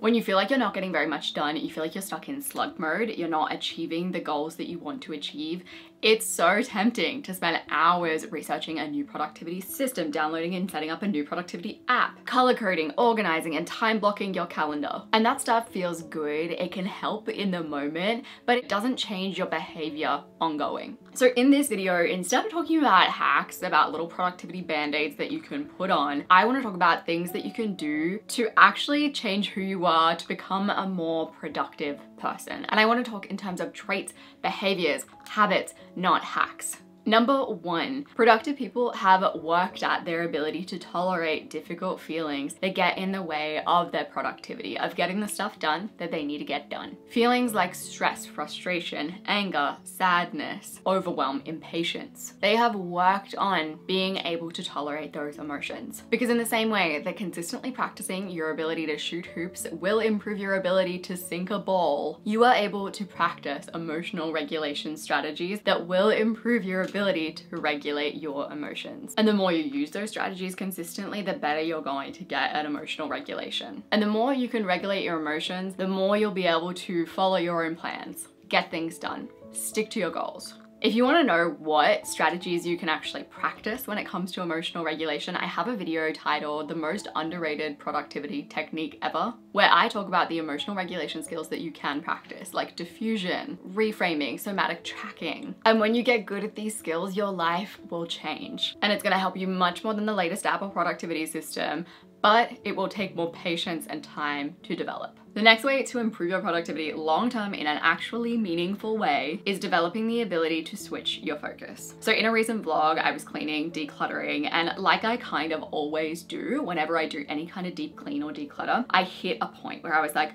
When you feel like you're not getting very much done, you feel like you're stuck in slug mode, you're not achieving the goals that you want to achieve, it's so tempting to spend hours researching a new productivity system, downloading and setting up a new productivity app, color coding, organizing, and time blocking your calendar. And that stuff feels good, it can help in the moment, but it doesn't change your behavior ongoing. So in this video, instead of talking about hacks, about little productivity band-aids that you can put on, I want to talk about things that you can do to actually change who you are, to become a more productive person. And I want to talk in terms of traits, behaviors, habits, not hacks. Number one, productive people have worked at their ability to tolerate difficult feelings that get in the way of their productivity, of getting the stuff done that they need to get done. Feelings like stress, frustration, anger, sadness, overwhelm, impatience. They have worked on being able to tolerate those emotions. Because in the same way that consistently practicing your ability to shoot hoops will improve your ability to sink a ball, you are able to practice emotional regulation strategies that will improve your ability to regulate your emotions. And the more you use those strategies consistently, the better you're going to get at emotional regulation. And the more you can regulate your emotions, the more you'll be able to follow your own plans, get things done, stick to your goals. If you want to know what strategies you can actually practice when it comes to emotional regulation, I have a video titled "The Most Underrated Productivity Technique Ever," where I talk about the emotional regulation skills that you can practice, like diffusion, reframing, somatic tracking. And when you get good at these skills, your life will change. And it's going to help you much more than the latest app or productivity system, but it will take more patience and time to develop. The next way to improve your productivity long-term in an actually meaningful way is developing the ability to switch your focus. So in a recent vlog, I was cleaning, decluttering, and like I kind of always do whenever I do any kind of deep clean or declutter, I hit a point where I was like,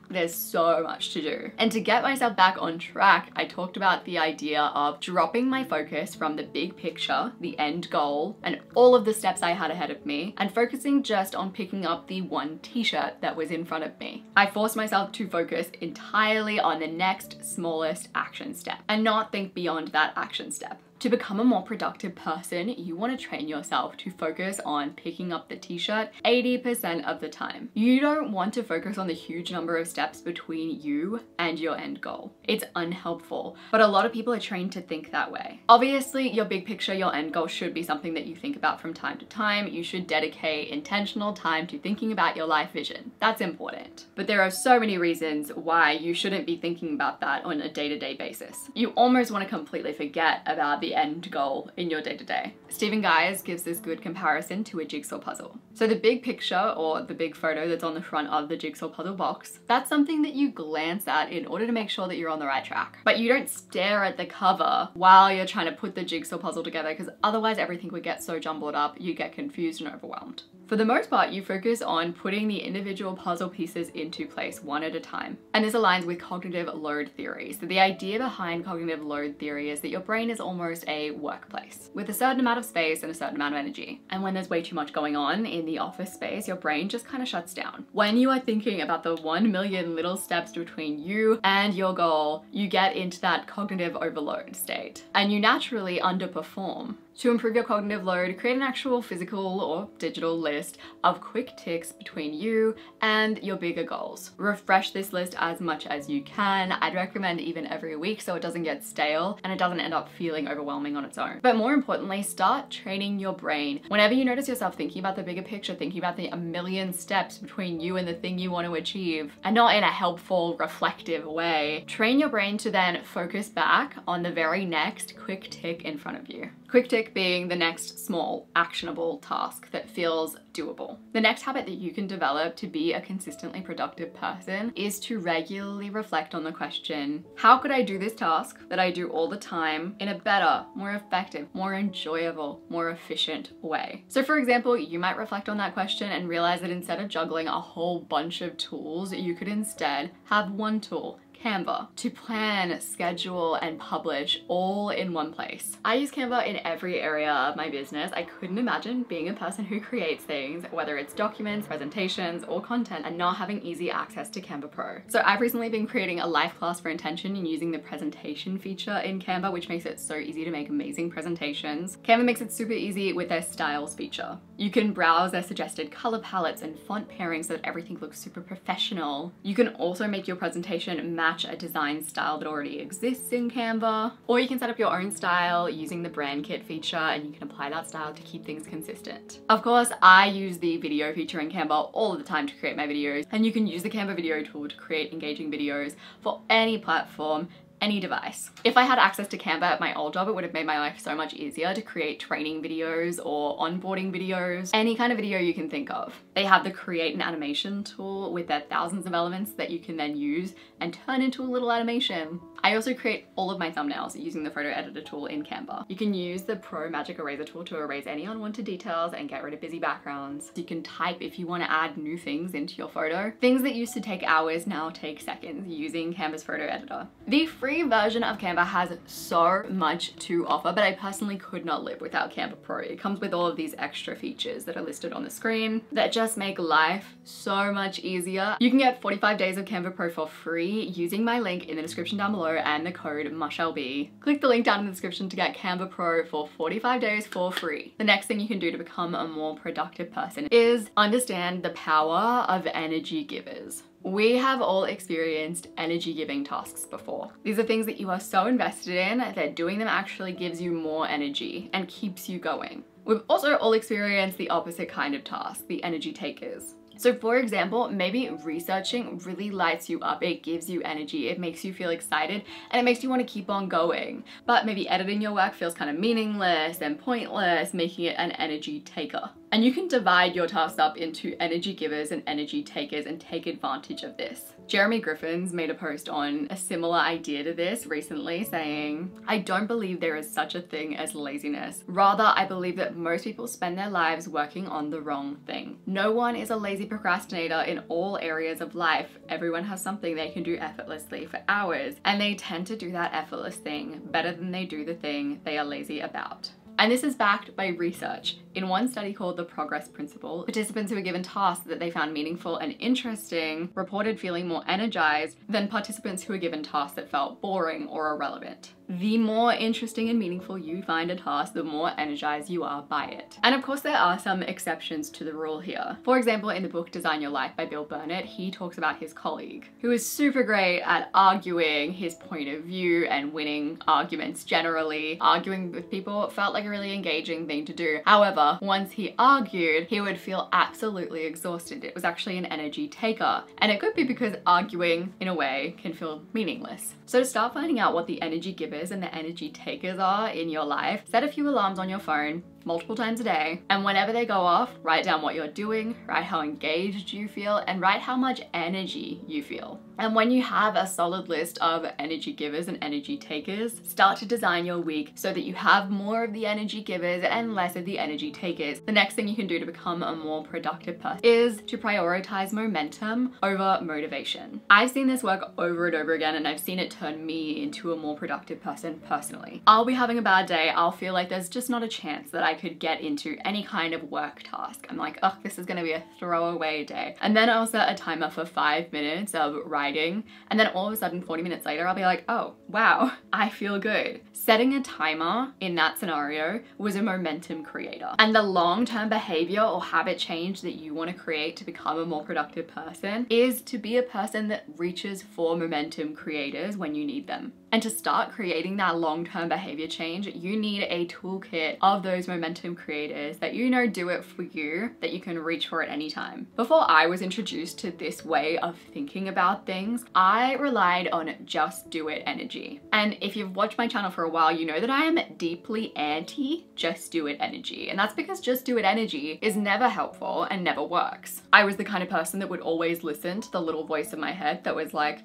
there's so much to do. And to get myself back on track, I talked about the idea of dropping my focus from the big picture, the end goal, and all of the steps I had ahead of me, and focusing just on picking up the one t-shirt that was in front of me. I forced myself to focus entirely on the next smallest action step and not think beyond that action step. To become a more productive person, you want to train yourself to focus on picking up the t-shirt 80% of the time. You don't want to focus on the huge number of steps between you and your end goal. It's unhelpful, but a lot of people are trained to think that way. Obviously, your big picture, your end goal should be something that you think about from time to time. You should dedicate intentional time to thinking about your life vision. That's important. But there are so many reasons why you shouldn't be thinking about that on a day-to-day basis. You almost want to completely forget about the end goal in your day-to-day. Stephen Guys gives this good comparison to a jigsaw puzzle. So the big picture, or the big photo that's on the front of the jigsaw puzzle box, that's something that you glance at in order to make sure that you're on the right track. But you don't stare at the cover while you're trying to put the jigsaw puzzle together, because otherwise everything would get so jumbled up, you get confused and overwhelmed. For the most part, you focus on putting the individual puzzle pieces into place one at a time. And this aligns with cognitive load theory. So the idea behind cognitive load theory is that your brain is almost a workplace with a certain amount of space and a certain amount of energy. And when there's way too much going on in the office space, your brain just kind of shuts down. When you are thinking about the 1 million little steps between you and your goal, you get into that cognitive overload state and you naturally underperform. To improve your cognitive load, create an actual physical or digital list of quick ticks between you and your bigger goals. Refresh this list as much as you can. I'd recommend even every week so it doesn't get stale and it doesn't end up feeling overwhelming on its own. But more importantly, start training your brain. Whenever you notice yourself thinking about the bigger picture, thinking about the 1 million steps between you and the thing you want to achieve, and not in a helpful, reflective way, train your brain to then focus back on the very next quick tick in front of you. Quick tick being the next small, actionable task that feels doable. The next habit that you can develop to be a consistently productive person is to regularly reflect on the question, how could I do this task that I do all the time in a better, more effective, more enjoyable, more efficient way? So for example, you might reflect on that question and realize that instead of juggling a whole bunch of tools, you could instead have one tool, Canva, to plan, schedule, and publish all in one place. I use Canva in every area of my business. I couldn't imagine being a person who creates things, whether it's documents, presentations, or content, and not having easy access to Canva Pro. So I've recently been creating a live class for intention and using the presentation feature in Canva, which makes it so easy to make amazing presentations. Canva makes it super easy with their styles feature. You can browse their suggested color palettes and font pairings so that everything looks super professional. You can also make your presentation match a design style that already exists in Canva, or you can set up your own style using the brand kit feature, and you can apply that style to keep things consistent. Of course, I use the video feature in Canva all the time to create my videos, and you can use the Canva video tool to create engaging videos for any platform, any device. If I had access to Canva at my old job, it would have made my life so much easier to create training videos or onboarding videos, any kind of video you can think of. They have the create an animation tool with their thousands of elements that you can then use and turn into a little animation. I also create all of my thumbnails using the photo editor tool in Canva. You can use the Pro Magic Eraser tool to erase any unwanted details and get rid of busy backgrounds. You can type if you want to add new things into your photo. Things that used to take hours now take seconds using Canva's photo editor. The free version of Canva has so much to offer, but I personally could not live without Canva Pro. It comes with all of these extra features that are listed on the screen that just make life so much easier. You can get 45 days of Canva Pro for free using my link in the description down below and the code muchelleb. Click the link down in the description to get Canva Pro for 45 days for free. The next thing you can do to become a more productive person is understand the power of energy givers. We have all experienced energy giving tasks before. These are things that you are so invested in that doing them actually gives you more energy and keeps you going. We've also all experienced the opposite kind of task, the energy takers. So for example, maybe researching really lights you up, it gives you energy, it makes you feel excited, and it makes you want to keep on going. But maybe editing your work feels kind of meaningless and pointless, making it an energy taker. And you can divide your tasks up into energy givers and energy takers and take advantage of this. Jeremy Griffin's made a post on a similar idea to this recently, saying, "I don't believe there is such a thing as laziness. Rather, I believe that most people spend their lives working on the wrong thing. No one is a lazy procrastinator in all areas of life. Everyone has something they can do effortlessly for hours, and they tend to do that effortless thing better than they do the thing they are lazy about." And this is backed by research. In one study called the Progress Principle, participants who were given tasks that they found meaningful and interesting reported feeling more energized than participants who were given tasks that felt boring or irrelevant. The more interesting and meaningful you find a task, the more energized you are by it. And of course, there are some exceptions to the rule here. For example, in the book Design Your Life by Bill Burnett, he talks about his colleague who is super great at arguing his point of view and winning arguments generally. Arguing with people felt like a really engaging thing to do. However, once he argued, he would feel absolutely exhausted. It was actually an energy taker. And it could be because arguing, in a way, can feel meaningless. So to start finding out what the energy givers and the energy takers are in your life, set a few alarms on your phone multiple times a day, and whenever they go off, write down what you're doing, write how engaged you feel, and write how much energy you feel. And when you have a solid list of energy givers and energy takers, start to design your week so that you have more of the energy givers and less of the energy takers. The next thing you can do to become a more productive person is to prioritize momentum over motivation. I've seen this work over and over again, and I've seen it turn me into a more productive person personally. I'll be having a bad day, I'll feel like there's just not a chance that I could get into any kind of work task. I'm like, oh, this is gonna be a throwaway day. And then I'll set a timer for 5 minutes of writing, and then all of a sudden 40 minutes later I'll be like, oh wow, I feel good. Setting a timer in that scenario was a momentum creator. And the long-term behavior or habit change that you want to create to become a more productive person is to be a person that reaches for momentum creators when you need them. And to start creating that long-term behavior change, you need a toolkit of those momentum creators that you know do it for you, that you can reach for at any time. Before I was introduced to this way of thinking about things, I relied on just do it energy. And if you've watched my channel for a while, you know that I am deeply anti just do it energy. And that's because just do it energy is never helpful and never works. I was the kind of person that would always listen to the little voice in my head that was like,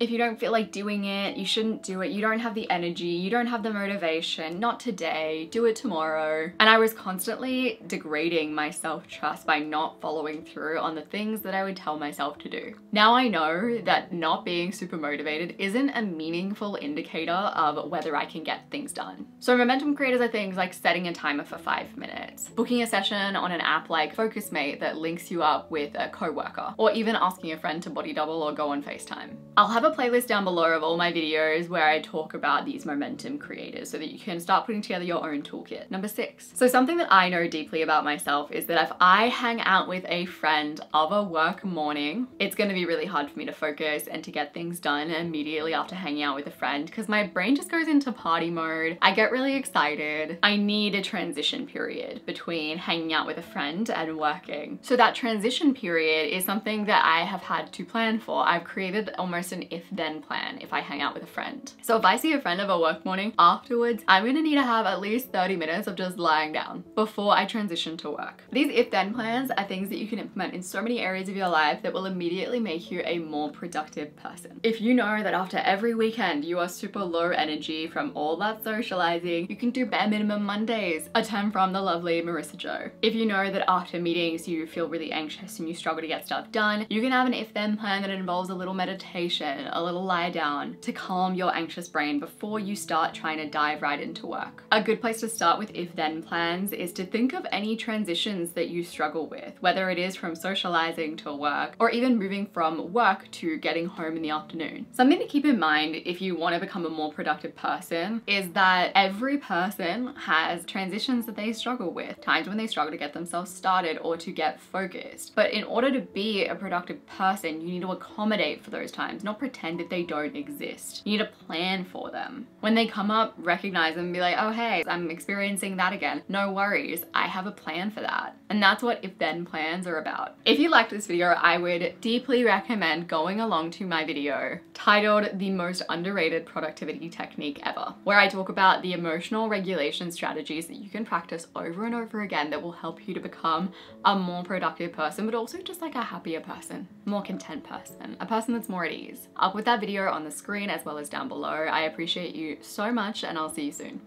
if you don't feel like doing it, you shouldn't do it. You don't have the energy, you don't have the motivation, not today, do it tomorrow. And I was constantly degrading my self-trust by not following through on the things that I would tell myself to do. Now I know that not being super motivated isn't a meaningful indicator of whether I can get things done. So momentum creators are things like setting a timer for 5 minutes, booking a session on an app like Focusmate that links you up with a coworker, or even asking a friend to body double or go on FaceTime. I'll have a a playlist down below of all my videos where I talk about these momentum creators so that you can start putting together your own toolkit. Number 6. So something that I know deeply about myself is that if I hang out with a friend of a work morning, it's going to be really hard for me to focus and to get things done immediately after hanging out with a friend because my brain just goes into party mode. I get really excited. I need a transition period between hanging out with a friend and working. So that transition period is something that I have had to plan for. I've created almost an if-then plan if I hang out with a friend. So if I see a friend of a work morning, afterwards, I'm gonna need to have at least 30 minutes of just lying down before I transition to work. These if-then plans are things that you can implement in so many areas of your life that will immediately make you a more productive person. If you know that after every weekend you are super low energy from all that socializing, you can do bare minimum Mondays, a term from the lovely Marissa Jo. If you know that after meetings you feel really anxious and you struggle to get stuff done, you can have an if-then plan that involves a little meditation, a little lie down to calm your anxious brain before you start trying to dive right into work. A good place to start with if-then plans is to think of any transitions that you struggle with, whether it is from socializing to work or even moving from work to getting home in the afternoon. Something to keep in mind if you want to become a more productive person is that every person has transitions that they struggle with, times when they struggle to get themselves started or to get focused. But in order to be a productive person, you need to accommodate for those times, not pretend that they don't exist. You need to plan for them. When they come up, recognize them and be like, oh hey, I'm experiencing that again. No worries, I have a plan for that. And that's what if-then plans are about. If you liked this video, I would deeply recommend going along to my video titled The Most Underrated Productivity Technique Ever, where I talk about the emotional regulation strategies that you can practice over and over again that will help you to become a more productive person, but also just like a happier person, more content person, a person that's more at ease. I'll put that video on the screen as well as down below. I appreciate you so much and I'll see you soon.